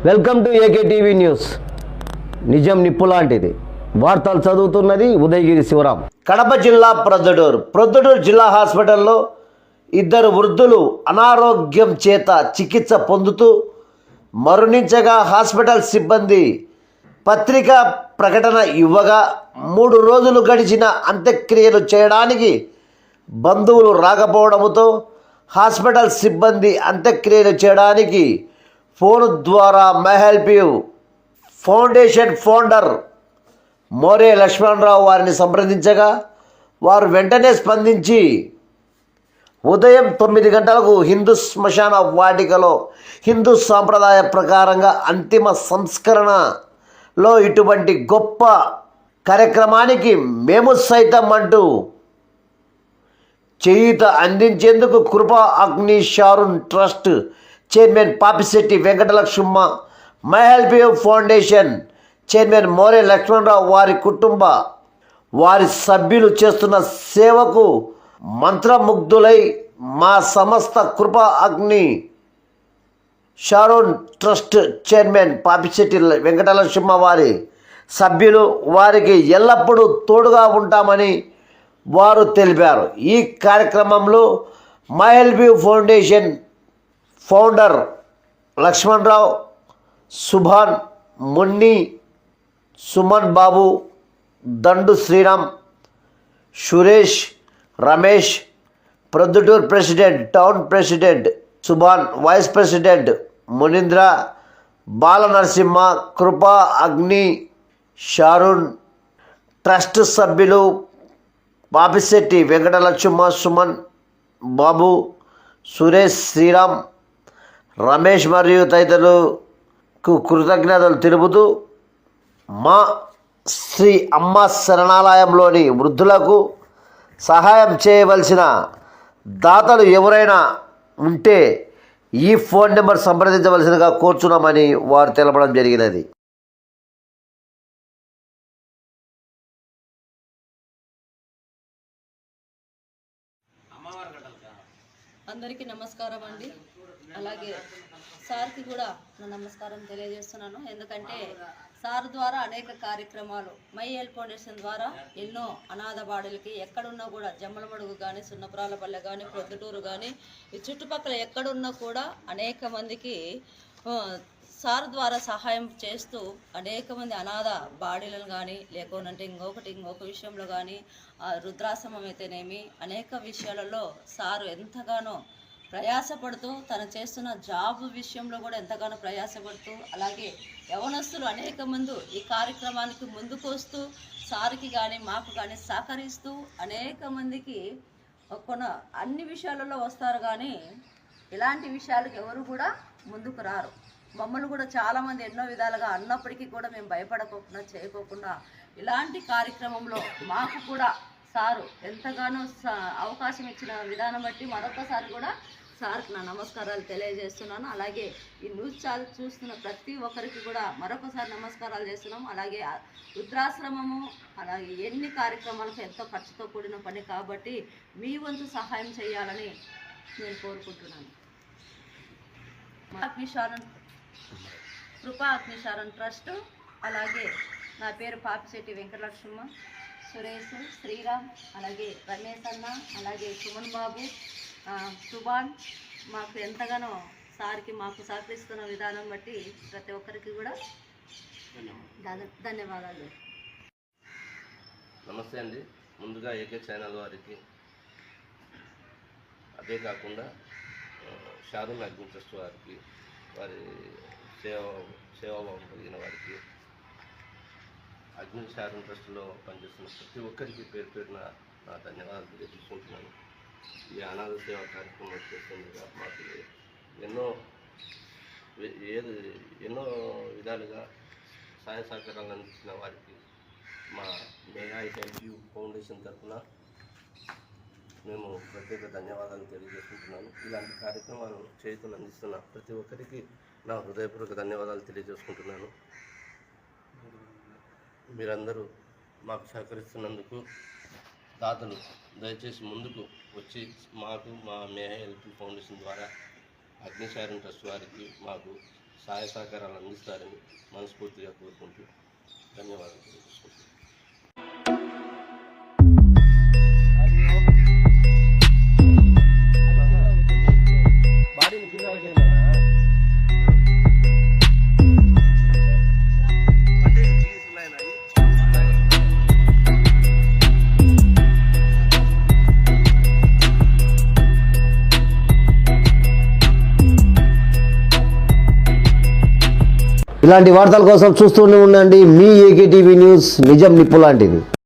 Welcome to AK TV news. నిజం నిప్పు లాంటిది. వార్తలు చదువుతున్నది ఉదయగిరి శివరాం. కడప జిల్లా ప్రొద్దుటూరు జిల్లా హాస్పిటల్లో ఇద్దరు వృద్ధులు అనారోగ్యం చేత చికిత్స పొందుతూ మరణించగా హాస్పిటల్ సిబ్బంది పత్రికా ప్రకటన ఇవ్వగా 3 రోజులు గడిచిన అంత్యక్రియలు చేయడానికి బంధువులు రాకపోవడంతో హాస్పిటల్ సిబ్బంది అంత్యక్రియలు చేయడానికి ఫోన్ ద్వారా my help you foundation founder More Lakshmanarao వారిని సంప్రదించగా వారు వెంటనే స్పందించి ఉదయం 9 గంటలకు హిందూ శ్మశాన వాటికలో హిందూ సాంప్రదాయ ప్రకారంగా అంతిమ సంస్కరణలో ఇటువంటి గొప్ప కార్యక్రమానికి మేము సైతం అంటూ చేయూత అందించేందుకు Krupa Agni Sharon trust chairman Papisetti Venkatalakshma, my help you foundation chairman More Lakshmanarao వారి కుటుంబ వారి సభ్యులు చేస్తున్న సేవకు మంత్రముగ్ధులై మా సంస్థ కృపా Agni Sharon trust chairman Papisetti వెంకటలక్ష్మ వారి సభ్యులు వారికి ఎల్లప్పుడూ తోడుగా ఉంటామని వారు తెలిపారు. ఈ కార్యక్రమంలో my help you foundation founder Lakshmanarao, Subhan, Munni, Suman Babu, Dandu Sriram, Suresh, Ramesh, Proddatur president, town president Subhan, vice president Munindra, Bala Narasimha, కృపా అగ్ని షారూన్ ట్రస్ట్ సభ్యులు పాపిశెట్టి వెంకటలక్ష్మ, సుమన్ బాబు, సురేష్, శ్రీరామ్, రమేష్ మరియు తదితరులకు కృతజ్ఞతలు తెలుపుతూ మా శ్రీ అమ్మ శరణాలయంలోని వృద్ధులకు సహాయం చేయవలసిన దాతలు ఎవరైనా ఉంటే ఈ ఫోన్ నెంబర్ సంప్రదించవలసిందిగా కోరుచున్నామని వారు తెలపడం జరిగినది. అందరికీ నమస్కారం అండి. అలాగే సార్కి కూడా నా నమస్కారం తెలియజేస్తున్నాను. ఎందుకంటే సార్ ద్వారా అనేక కార్యక్రమాలు మై హెల్ప్ ఫౌండేషన్ ద్వారా ఎన్నో అనాథ బాడులకి ఎక్కడున్నా కూడా జమ్మలమడుగు కానీ, సున్నపురాలపల్లె కానీ, ప్రొద్దుటూరు కానీ, ఈ చుట్టుపక్కల ఎక్కడున్నా కూడా అనేక మందికి సార్ ద్వారా సహాయం చేస్తూ అనేక మంది అనాథ బాడీలను కానీ, లేకపోతే ఇంకొక విషయంలో కానీ, రుద్రాశ్రమం అయితేనేమి అనేక విషయాలలో సారు ఎంతగానో ప్రయాసపడుతూ తను చేస్తున్న జాబ్ విషయంలో కూడా ఎంతగానో ప్రయాసపడుతూ, అలాగే యవనస్తులు అనేక మంది ఈ కార్యక్రమానికి ముందుకు వస్తూ సార్కి కానీ మాకు కానీ సహకరిస్తూ అనేక మందికి అన్ని విషయాలలో వస్తారు. కానీ ఇలాంటి విషయాలకు ఎవరు కూడా ముందుకు రారు. మమ్మల్ని కూడా చాలామంది ఎన్నో విధాలుగా అన్నప్పటికీ కూడా మేము భయపడకోకుండా చేయకోకుండా ఇలాంటి కార్యక్రమంలో మాకు కూడా సారు ఎంతగానో అవకాశం ఇచ్చిన విధానం బట్టి మరొకసారి కూడా సార్కి నా నమస్కారాలు తెలియజేస్తున్నాను. అలాగే ఈ న్యూస్ ఛానల్ చూస్తున్న ప్రతి ఒక్కరికి కూడా మరొకసారి నమస్కారాలు చేస్తున్నాము. అలాగే రుద్రాశ్రమము అలాగే ఎన్ని కార్యక్రమాలకు ఎంతో ఖర్చుతో కూడిన పని కాబట్టి మీ వంతు సహాయం చేయాలని నేను కోరుకుంటున్నాను. కృపా అగ్ని షారూన్ ట్రస్ట్, అలాగే నా పేరు పాపిశెట్టి వెంకటలక్ష్మ, సురేష్, శ్రీరామ్, అలాగే రమేష్ అన్న, అలాగే సుమన్ బాబు, సుభాన్ మాకు ఎంతగానో సార్కి మాకు సహకరిస్తున్న విధానం బట్టి ప్రతి ఒక్కరికి కూడా ధన్యవాదాలు. నమస్తే అండి. ముందుగా ఏకే ఛానల్ వారికి, అదే కాకుండా షారూన్ అగ్ని ట్రస్ట్ వారికి, వారి సేవాభావం కలిగిన వారికి, అగ్ని షారూన్ ట్రస్ట్లో పనిచేస్తున్న ప్రతి ఒక్కరికి పేరు పేరున నా ధన్యవాదాలు తెలియజేసుకుంటున్నాను. ఈ అనాథ సేవా కార్యక్రమం చేస్తుండగా మాకు ఎన్నో విధాలుగా సహాయ సహకారాలు అందించిన వారికి మా may I help you foundation తరఫున మేము ప్రత్యేక ధన్యవాదాలు తెలియజేసుకుంటున్నాను. ఇలాంటి కార్యక్రమాలు చేతులు అందిస్తున్న ప్రతి ఒక్కరికి నా హృదయపూర్వక ధన్యవాదాలు తెలియజేసుకుంటున్నాను. మీరందరూ మాకు సహకరిస్తున్నందుకు దాతలు దయచేసి ముందుకు వచ్చి మాకు మా మే హెల్ప్ ఫౌండేషన్ ద్వారా అగ్ని షారూన్ ట్రస్ట్ వారికి మాకు సహాయ సహకారాలు అందిస్తారని మనస్ఫూర్తిగా కోరుకుంటూ ధన్యవాదాలు తెలియజేసుకుంటున్నాను. ఇలాంటి వార్తల కోసం చూస్తూనే ఉండండి మీ ఏకే టీవీ న్యూస్, నిజం నిప్పు లాంటిది.